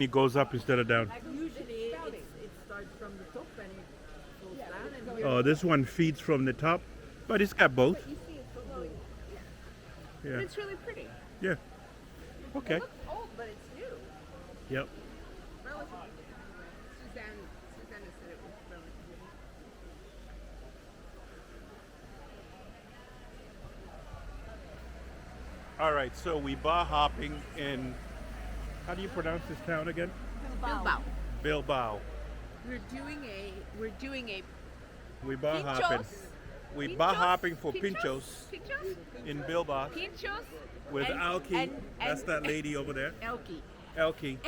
It goes up instead of down. Usually it starts from the top and it goes down. And Oh, this one feeds from the top, but it's got both. you see it's flowing. Yeah. It's really pretty. Yeah. Okay. It looks old, but it's new. Yep. Relatively. Susanna said it was relatively. All right. So we bar hopping in. How do you pronounce this town again? Bilbao. Bilbao. We're doing a We bar Pinchos. hopping. We bar Pinchos? hopping for Pinchos? Pinchos Pinchos? in Bilbao Pinchos with and- Alki. and- That's that lady over there. Elkie. Elki.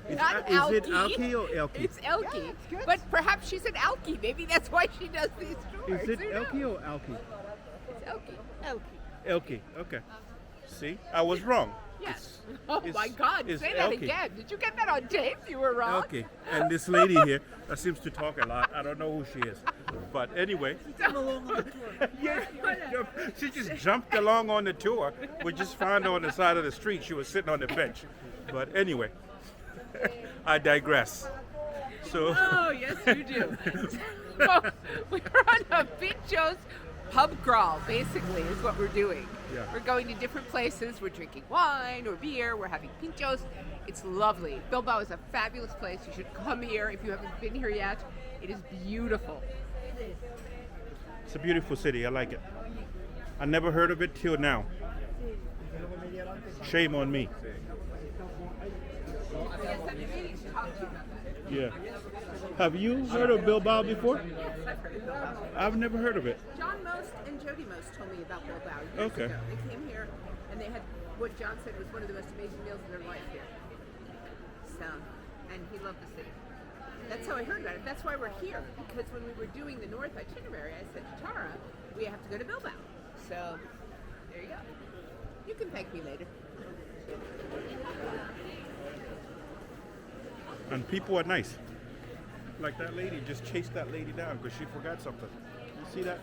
Not Is it Alki. Alki or Elki? It's Elkie. But perhaps she's an Alkie. Maybe that's why she does these tours. Is it Who Elki knows? or Alki? It's Elkie. Elkie. Elki. Okay. See, I was wrong. Yes. It's- Oh it's- my God! it's Say that Elkie. again. Did you get that on tape? You were wrong. Elki. And this lady here that seems to talk a lot. I don't know who she is. But anyway. Yeah, she just jumped along on the tour. We just found her on the side of the street. She was sitting on the bench. But anyway, I digress. So Oh yes, you do. So, we're on a Pinchos pub crawl, basically, is what we're doing. Yeah. We're going to different places. We're drinking wine or beer. We're having Pinchos. It's lovely. Bilbao is a fabulous place. You should come here if you haven't been here yet. It is beautiful. it's a beautiful city. I like it. I never heard of it till now. Shame on me. Yeah. Have you heard of Bilbao before? Yes, I've heard of Bilbao. I've never heard of it. John Most and Jody Most told me about Bilbao years Okay. ago. They came here and they had what John said was one of the most amazing meals of their life here. So, and he loved the city. That's how I heard about it. That's why we're here. Because when we were doing the North itinerary, I said to Tara, we have to go to Bilbao. So, there you go. You can thank me later. And people are nice. Like that lady just chased that lady down because she forgot something. You see that?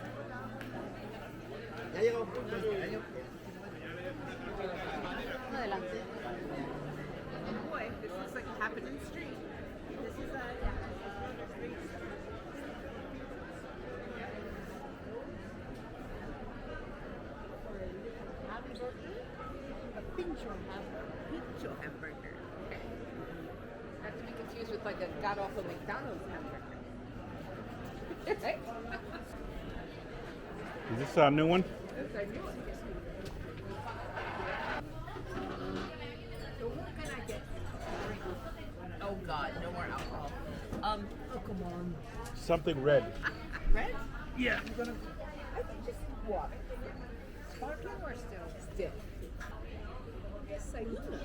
Boy, this looks like a happening street. This is a Pincho hamburger. Okay. Not to be confused with like a god-awful McDonald's hamburger. Right? Is this our new one? That's our new one. So what can I get? Oh God, no more alcohol. Oh come on. Something red. Red? Yeah. I think just water. Sparkling or still? Still. Desayunos.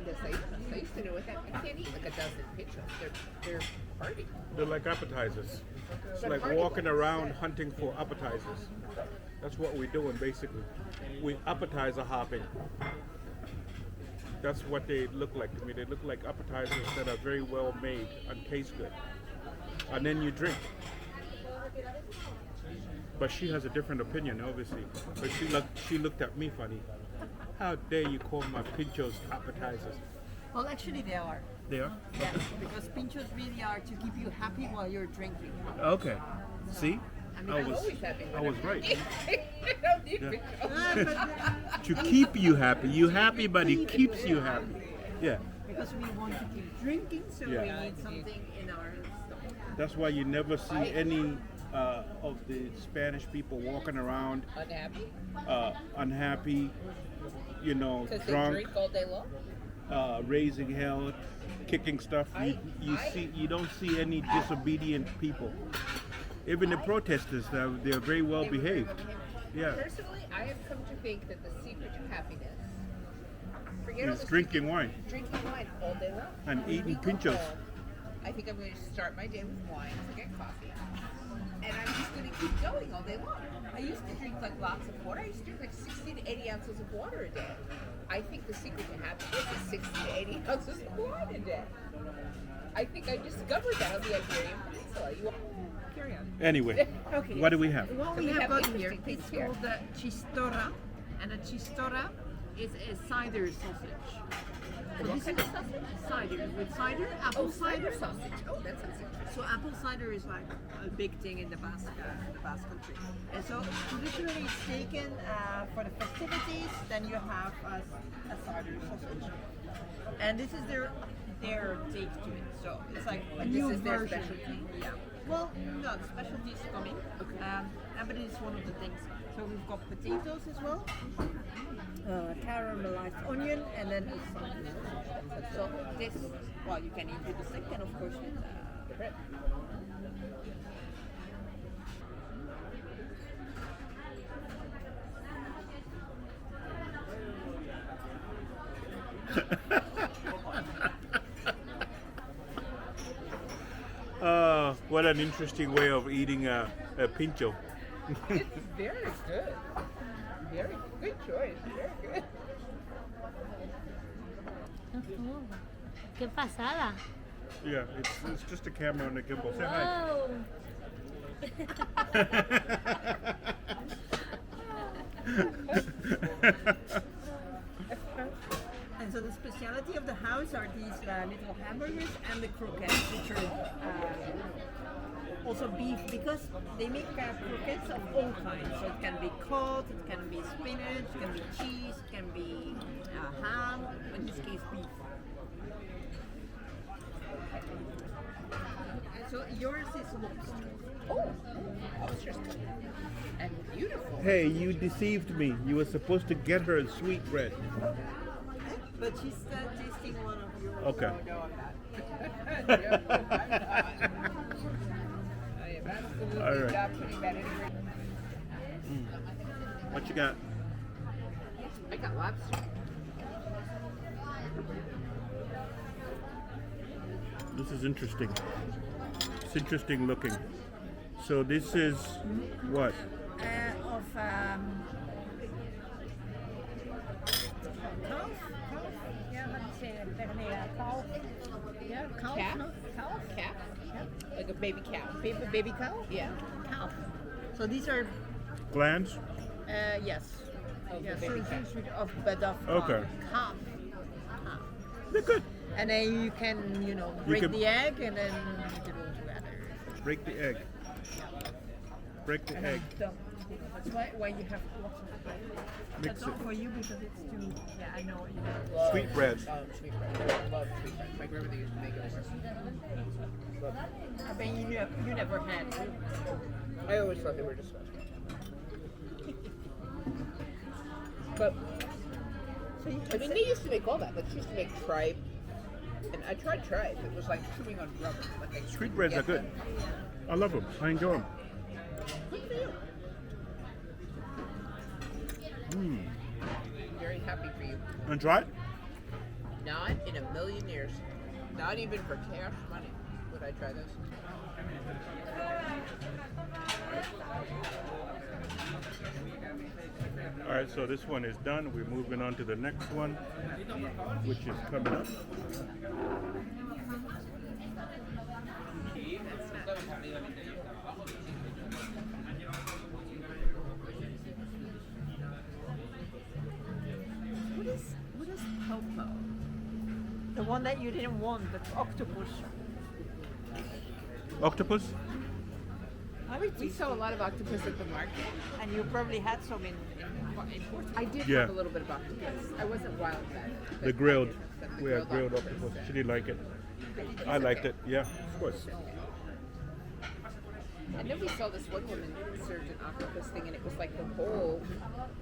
Desayunos. I used to know what that. I can't eat like a dozen Pinchos. They're party. They're like appetizers. It's They're like party walking ones. around hunting for appetizers. That's what we're doing basically. We appetizer hopping. That's what they look like to me. They look like appetizers that are very well made and taste good. And then you drink. But she has a different opinion, obviously. But she looked at me funny. How dare you call my pinchos appetizers? Well, actually, they are. They are? Yes, because pinchos really are to keep you happy while you're drinking. Okay. See? I'm always happy. I was right. I don't need Yeah. Pinchos. To keep you happy. You happy, but it keeps you happy. Yeah. Because we want to keep drinking, so Yeah. we need something in our stomach. That's why you never see any of the Spanish people walking around Unhappy? unhappy, you know, Because they drunk, drink all day long? raising hell, kicking stuff. You don't see any disobedient people. Even the protesters, they're very well behaved. Yeah. Personally, I have come to think that the secret to happiness, forget all It's the drinking wine drinking wine all day long. and When eating we go pinchos. home, I think I'm going to start my day with wine, forget coffee, and I'm just going to keep going all day long. I used to drink like lots of water. I used to drink like 60 to 80 ounces of water a day. I think the secret to happiness is 60 to 80 ounces of wine a day. I think I discovered that on the Iberian Peninsula. You carry on. Anyway, what do we have? What So we we have have got interesting here, things it's here. called the chistorra. And a chistorra It's a cider sausage. So What this kind is of sausage? cider with cider, apple Oh, cider. cider sausage. Oh, that sounds interesting. So apple cider is like a big thing in the Basque country. And so traditionally it's taken for the festivities. Then you have a cider sausage, and this is their take to it. So it's like a And new this is their version. specialty? Yeah. Well, no, the specialty is coming. But it's one of the things. So we've got potatoes as well, caramelized onion, and then a cider sausage. So this, well, you can eat with the stick and of course with the bread. What an interesting way of eating a pincho. It's very good. Very good choice. Very good. Qué pasada. Yeah, it's just a camera and a gimbal. Say hi. Oh. And so the speciality of the house are these little hamburgers and the croquettes, which are also beef, because they make croquettes of all kinds. So it can be cod, it can be spinach, it can be cheese, it can be ham, in this case beef. And so yours is lobster. Oh, oysters. And beautiful. Hey, you deceived me. You were supposed to get her a sweetbread. But she's tasting one of yours. Okay. No, I'm not. No, I'm not. I am absolutely All right. not putting that in. What you got? I got lobster. This is interesting. It's interesting looking. So this is what? Calf? Yeah, how do you say it? Calf? Yeah, calf? Calf? No? Calf? Calf? Like a baby cow. Baby cow? Yeah. Calf. So these are, Glands? yes. Of Yeah, the so baby it's cow. usually of Okay. calf. They're good. And then you can, break can- the egg and then put it all together. Break the egg. Break the egg. That's why you have lots of bread. Mix That's it. not for you because it's too, yeah, I know. You Sweetbread. Sweetbread. I love sweetbread. My grandmother used to make it for us. I bet you never had it. I always thought they were disgusting. But, So you I mean, they used to make all that. Like, she used to make tripe. And I tried tripe. It was like chewing on rubber. Like I Sweetbreads get are good. them. I love them. I enjoy them. Good for you. I'm very happy for you. And try it? Not in a million years. Not even for cash money would I try this. All right, so this one is done. We're moving on to the next one, which is coming up. What is popo? The one that you didn't want, the octopus. Octopus? We saw a lot of octopus at the market. And you probably had some in Portugal. I did Yeah. have a little bit of octopus. I wasn't wild about it. The but grilled. I did. The We had grilled octopus. She didn't like it. I liked it. Yeah, of course. And then we saw this one woman served an octopus thing, and it was like the whole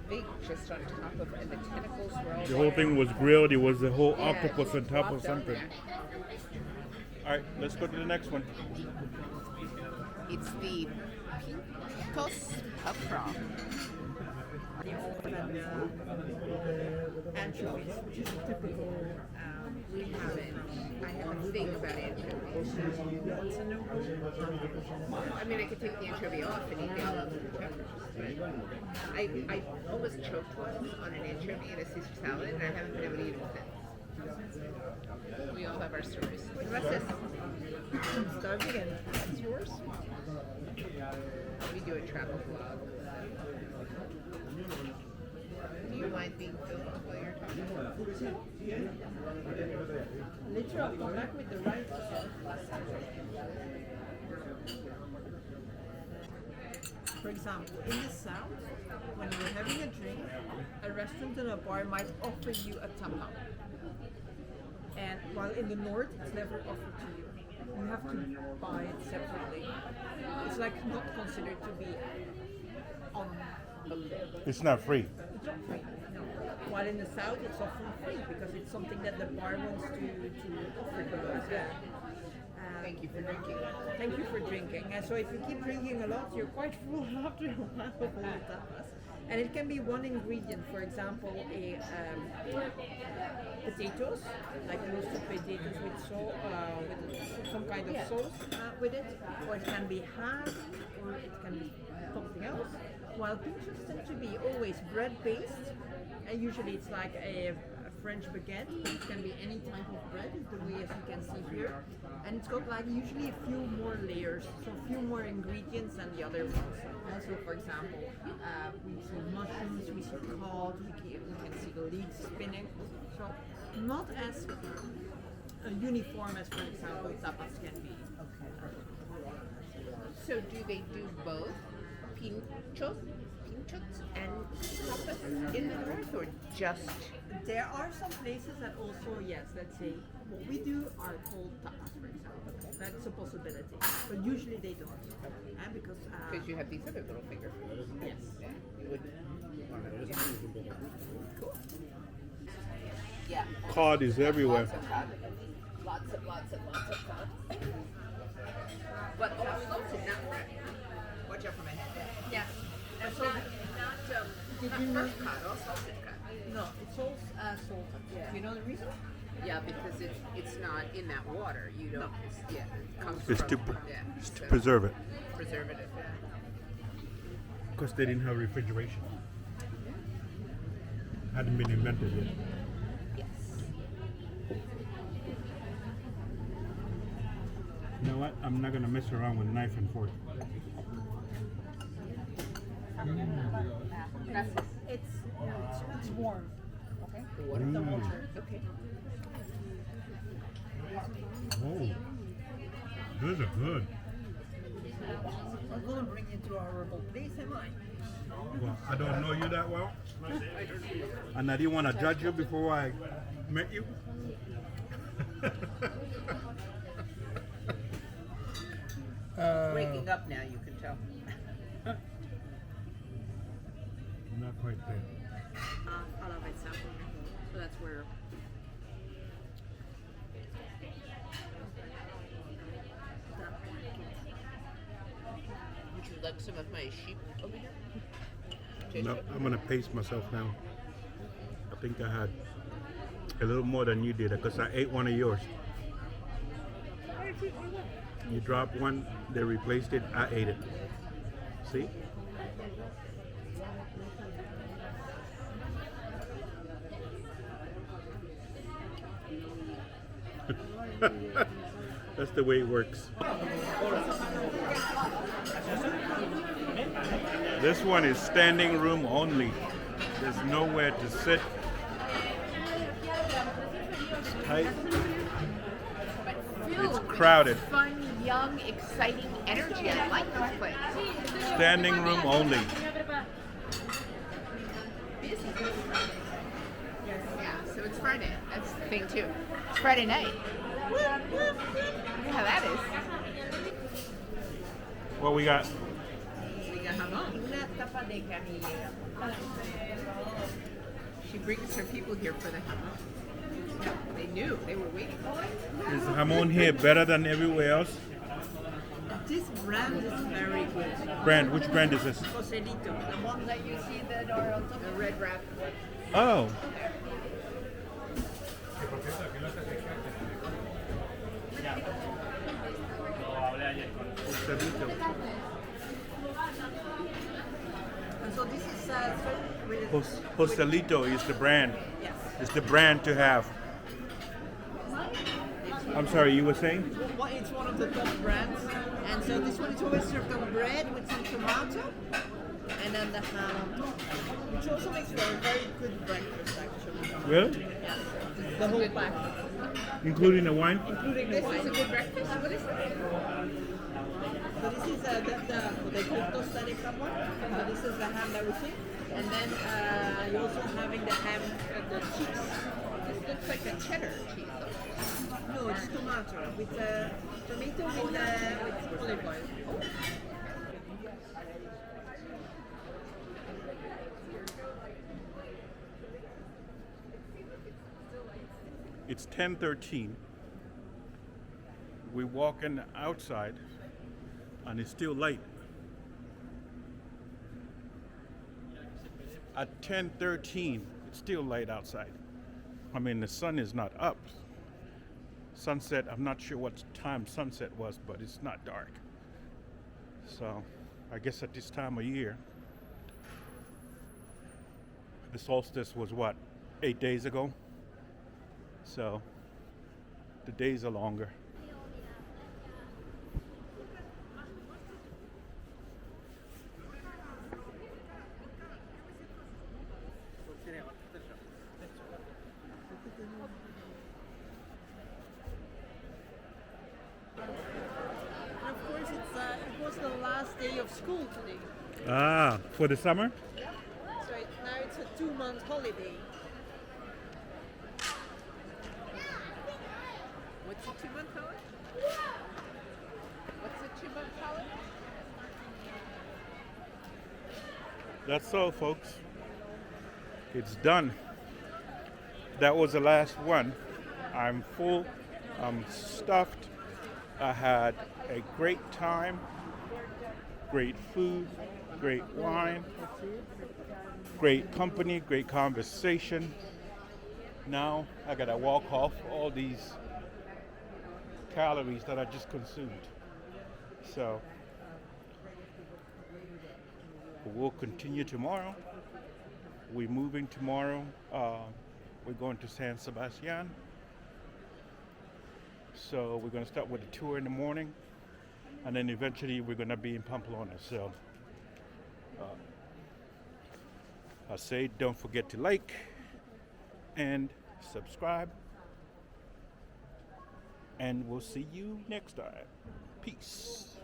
thing just on top of, and the tentacles were all The whole thing was grilled. It was the whole Yeah, octopus just on top of plopped on something. there. All right, let's go to the next one. It's the Pinchos puff frog. Anchovies, which is a typical. We haven't. I have a thing about anchovies. What's a no-go? I mean, I could take the anchovy off and eat the olive and peppers. I almost choked once on an anchovy in a Caesar salad, and I haven't been able to eat it since. We all have our stories. What's this? Start again. That's yours? We do a travel vlog. Do you mind being filmed while you're talking? Later I'll come back with the right. For example, in the south, when you're having a drink, a restaurant and a bar might offer you a tapa. And while in the north, it's never offered to you. You have to buy it separately. It's like not considered to be on. It's not free. It's not free. No. While in the south, it's often free because it's something that the bar wants to offer to us. Yeah. Thank you for drinking. Thank you for drinking. And so if you keep drinking a lot, you're quite full after a while of all the tapas. And it can be one ingredient, for example, potatoes, like roasted potatoes with with some kind of sauce with it, or it can be ham, or it can be something else. While pinchos tend to be always bread-based, and usually it's like a French baguette. It can be any type of bread, the way as you can see here. And it's got like usually a few more layers, so a few more ingredients than the other ones. Also, for example, we see mushrooms, we see cod, we can see the leeks spinning. So not as uniform as, for example, tapas can be. So do they do both pinchos and tapas in the north, or just? There are some places that also, yes, let's say, what we do are called tapas, for example. That's a possibility. But usually they don't. And because You have these other little finger foods. yes. Yeah, you wouldn't. Cool. Yeah. Cod is everywhere. Lots of cod. Lots of cod. But all salted, not fresh. Watch out for my head. Yeah. And so, Did you know cod, all salted cod. no, it's all salted. Yeah. Do you know the reason? Yeah, because it's not in that water. You don't. It's, yeah, it comes It's from. to, it's to preserve it. Preservative. Yeah. Because they didn't have refrigeration. Hadn't been invented yet. Yes. You know what? I'm not going to mess around with knife and fork. It's warm. Okay. The water. Mm. Okay. Oh, those are good. I'm gonna bring you to our herbal place, am I? Well, I don't know you that well, and I didn't want to judge you before I met you. Waking up now, you can tell. Not quite there. I'll have it sample. So that's where. Would you like some of my sheep over here? No, I'm gonna pace myself now. I think I had a little more than you did because I ate one of yours. You dropped one, they replaced it, I ate it. See? That's the way it works. This one is standing room only. There's nowhere to sit. It's tight. It's crowded. Fun, young, exciting energy. I like this place. Standing room only. Busy. Yeah, so it's Friday. That's the thing too. It's Friday night. You know how that is. What we got? We got jamon. Una tapa de canilla. She brings her people here for the jamon. Yeah, they knew. They were waiting. Is jamon here better than everywhere else? This brand is very good. Brand, which brand is this? Joselito, the one that you see that are on top The of red wrap. Oh. And so this is served with Joselito is the brand. yes. It's the brand to have. I'm sorry, you were saying? Well, it's one of the top brands. And so this one is always served on bread with some tomato. and then the ham on top, which also makes for a very good breakfast actually. Really? Yeah. The whole pack, Including the wine? including the This wine. is a good breakfast. What is that? So this is what they call tosta de jamón. So this is the ham that we see. And then you're also having the ham, the cheese. This looks like a cheddar cheese. No, it's tomato with tomato with olive oil. It's 10:13. We're walking outside and it's still light. At 10:13, it's still light outside. I mean, the sun is not up. Sunset, I'm not sure what time sunset was, but it's not dark. So, I guess at this time of year, the solstice was what, 8 days ago? So, the days are longer. And of course, it was the last day of school today. Ah, for the summer? So now it's a 2-month holiday. What's a 2-month holiday? What's a 2-month holiday? That's all, folks. It's done. That was the last one. I'm full. I'm stuffed. I had a great time. Great food. Great wine. Great company. Great conversation. Now I gotta walk off all these calories that I just consumed. So we'll continue tomorrow. We're moving tomorrow. We're going to San Sebastian. So we're going to start with a tour in the morning, and then eventually we're going to be in Pamplona. So I say don't forget to like and subscribe, and we'll see you next time. Peace.